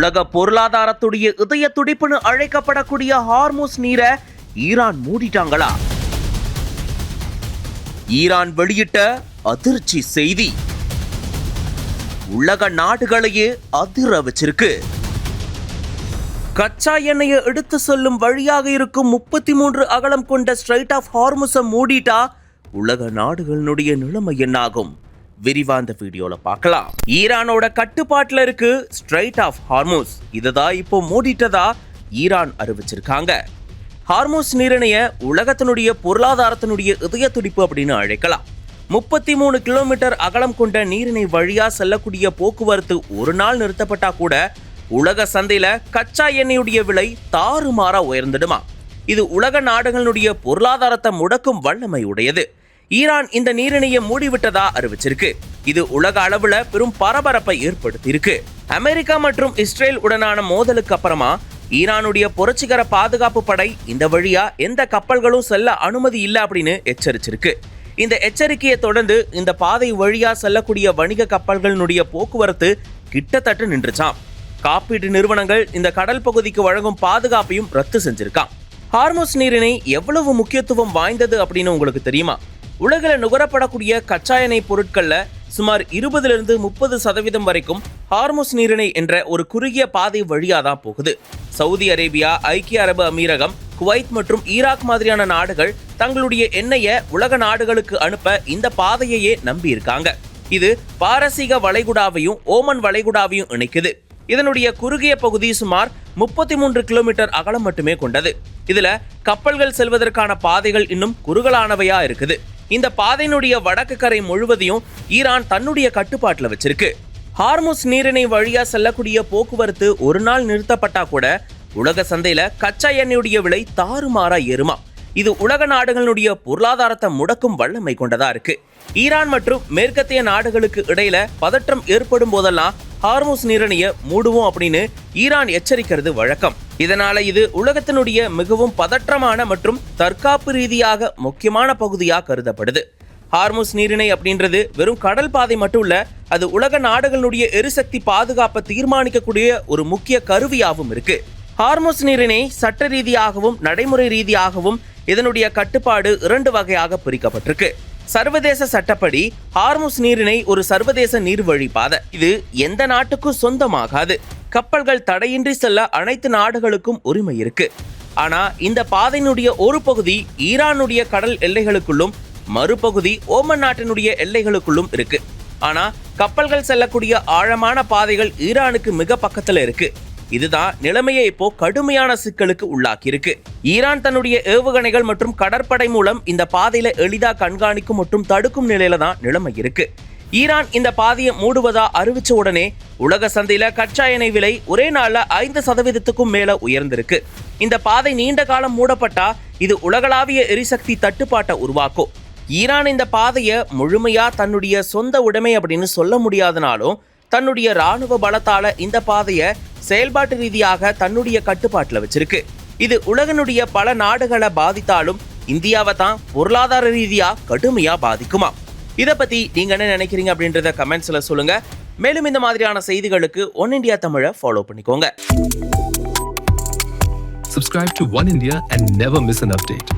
உலக பொருளாதாரத்துடைய இதய துடிப்புன்னு அழைக்கப்படக்கூடிய ஹார்முஸ் நீரை ஈரான் மூடிட்டாங்களா? ஈரான் வெளியிட்ட அதிர்ச்சி செய்தி உலக நாடுகளையே அதிர வச்சிருக்கு. கச்சா எண்ணெயை எடுத்து செல்லும் வழியாக இருக்கும் 33 அகலம் கொண்ட ஸ்ட்ரைட் ஆஃப் ஹார்முஸை மூடிட்டா உலக நாடுகளுடைய நிலைமை என்னாகும்? விரிவா இந்த வீடியோல பார்க்கலாம். ஈரானோட கட்டுப்பாட்டுல இருக்கு ஸ்ட்ரைட் ஆஃப் ஹார்முஸ். இதுதான் இப்போ மூடிட்டதா ஈரான் அறிவிச்சிருக்காங்க. ஹார்முஸ் நீரிணைய உலகத்தினுடைய பொருளாதாரத்தினுடைய இதய துடிப்பு அப்படின்னு அழைக்கலாம். 33 கிலோமீட்டர் அகலம் கொண்ட நீரிணை வழியா செல்லக்கூடிய போக்குவரத்து ஒரு நாள் நிறுத்தப்பட்டா கூட உலக சந்தையில கச்சா எண்ணெயுடைய விலை தாறுமாறா உயர்ந்துடுமா. இது உலக நாடுகளுடைய பொருளாதாரத்தை முடக்கும் வல்லமை உடையது. ஈரான் இந்த நீரிணையை மூடிவிட்டதா அறிவிச்சிருக்கு. இது உலக அளவுல பெரும் பரபரப்பை ஏற்படுத்தி இருக்கு. அமெரிக்கா மற்றும் இஸ்ரேல் உடனான மோதலுக்கு அப்புறமா ஈரானுடைய புரட்சிகர பாதுகாப்பு படை இந்த வழியா எந்த கப்பல்களும் செல்ல அனுமதி இல்லை அப்படின்னு எச்சரிச்சிருக்கு. இந்த எச்சரிக்கையை தொடர்ந்து இந்த பாதை வழியா செல்லக்கூடிய வணிக கப்பல்களுடைய போக்குவரத்து கிட்டத்தட்ட நின்றுச்சாம். காப்பீட்டு நிறுவனங்கள் இந்த கடல் பகுதிக்கு வழங்கும் பாதுகாப்பையும் ரத்து செஞ்சிருக்கான். ஹார்முஸ் நீரிணை எவ்வளவு முக்கியத்துவம் வாய்ந்தது அப்படின்னு உங்களுக்கு தெரியுமா? உலகில் நுகரப்படக்கூடிய கச்சா எண்ணெய் பொருட்கள்ல சுமார் 20-30% வரைக்கும் ஹார்முஸ் நீரிணை என்ற ஒரு குறுகிய பாதை வழியா தான் போகுது. சவுதி அரேபியா, ஐக்கிய அரபு அமீரகம், குவைத் மற்றும் ஈராக் மாதிரியான நாடுகள் தங்களுடைய எண்ணெயை உலக நாடுகளுக்கு அனுப்ப இந்த பாதையையே நம்பி இருக்காங்க. இது பாரசீக வளைகுடாவையும் ஓமன் வளைகுடாவையும் இணைக்குது. இதனுடைய குறுகிய பகுதி சுமார் 33 கிலோமீட்டர் அகலம் மட்டுமே கொண்டது. இதுல கப்பல்கள் செல்வதற்கான பாதைகள் இன்னும் குறுகலானவையா இருக்குது. இந்த பாதையினுடைய வடக்கு கரை முழுவதையும் ஈரான் தன்னுடைய கட்டுப்பாட்டுல வச்சிருக்கு. ஹார்முஸ் நீரிணை வழியா செல்லக்கூடிய போக்குவரத்து ஒரு நாள் நிறுத்தப்பட்டா கூட உலக சந்தையில கச்சா எண்ணெயுடைய விலை தாறுமாறா ஏறுமா. இது உலக நாடுகளுடைய பொருளாதாரத்தை முடக்கும் வல்லமை கொண்டதா இருக்கு. ஈரான் மற்றும் மேற்கத்திய நாடுகளுக்கு இடையில பதற்றம் ஏற்படும் போதெல்லாம் ஹார்முஸ் நீரிணையை மூடுவோம் அப்படின்னு ஈரான் எச்சரிக்கிறது வழக்கம். இதனால இது உலகத்தினுடைய மிகவும் பதற்றமான மற்றும் தற்காப்பு ரீதியாக முக்கியமான பகுதியா கருதப்படுது. ஹார்முஸ் நீரிணை அப்படின்றது வெறும் கடல் பாதை மட்டும் இல்ல, அது உலக நாடுகளுடைய எரிசக்தி பாதுகாப்பை தீர்மானிக்கக்கூடிய ஒரு முக்கிய கருவியாகவும் இருக்கு. ஹார்முஸ் நீரிணை சட்ட ரீதியாகவும் நடைமுறை ரீதியாகவும் இதனுடைய கட்டுப்பாடு 2 வகையாக பிரிக்கப்பட்டிருக்கு. சர்வதேச சட்டப்படி ஹார்முஸ் நீரிணை ஒரு சர்வதேச நீர்வழி பாதை. இது எந்த நாட்டுக்கும் சொந்தமாகாது. கப்பல்கள் தடையின்றி செல்ல அனைத்து நாடுகளுக்கும் உரிமை இருக்கு. ஆனா இந்த பாதையினுடைய ஒரு பகுதி ஈரானுடைய கடல் எல்லைகளுக்குள்ளும் மறுபகுதி ஓமன் நாட்டினுடைய எல்லைகளுக்குள்ளும் இருக்கு. ஆனா கப்பல்கள் செல்லக்கூடிய ஆழமான பாதைகள் ஈரானுக்கு மிக பக்கத்துல இருக்கு. இதுதான் நிலைமையை இப்போ கடுமையான சிக்கலுக்கு உள்ளாக்கி இருக்கு. ஈரான் தன்னுடைய ஏவுகணைகள் மற்றும் கடற்படை மூலம் இந்த பாதையில எளிதா கண்காணிக்கும் மற்றும் தடுக்கும் நிலையில தான் நிலைமை இருக்கு. ஈரான் இந்த பாதையை மூடுவதா அறிவிச்ச உடனே உலக சந்தையில கச்சா எண்ணெய் விலை ஒரே நாள்ல 5% மேல உயர்ந்திருக்கு. இந்த பாதை நீண்ட காலம் மூடப்பட்டா இது உலகளாவிய எரிசக்தி தட்டுப்பாட்டை உருவாக்கும். ஈரான் இந்த பாதையை முழுமையா தன்னுடைய சொந்த உடைமை அப்படின்னு சொல்ல முடியாதனாலும் தன்னுடைய ராணுவ பலத்தால இந்த பாதையை செயல்பாட்டு ரீதியாக தன்னுடைய கட்டுப்பாட்டுல வச்சிருக்கு. இது உலகனுடைய பல நாடுகளை பாதித்தாலும் இந்தியாவை தான் பொருளாதார ரீதியா கடுமையா பாதிக்குமா? இதை பத்தி நீங்க என்ன நினைக்கிறீங்க அப்படின்றத கமெண்ட்ஸ்ல சொல்லுங்க. மேலும் இந்த மாதிரியான செய்திகளுக்கு ஒன் இந்தியா தமிழை ஃபாலோ பண்ணிக்கோங்க. Subscribe to One India and never miss an update.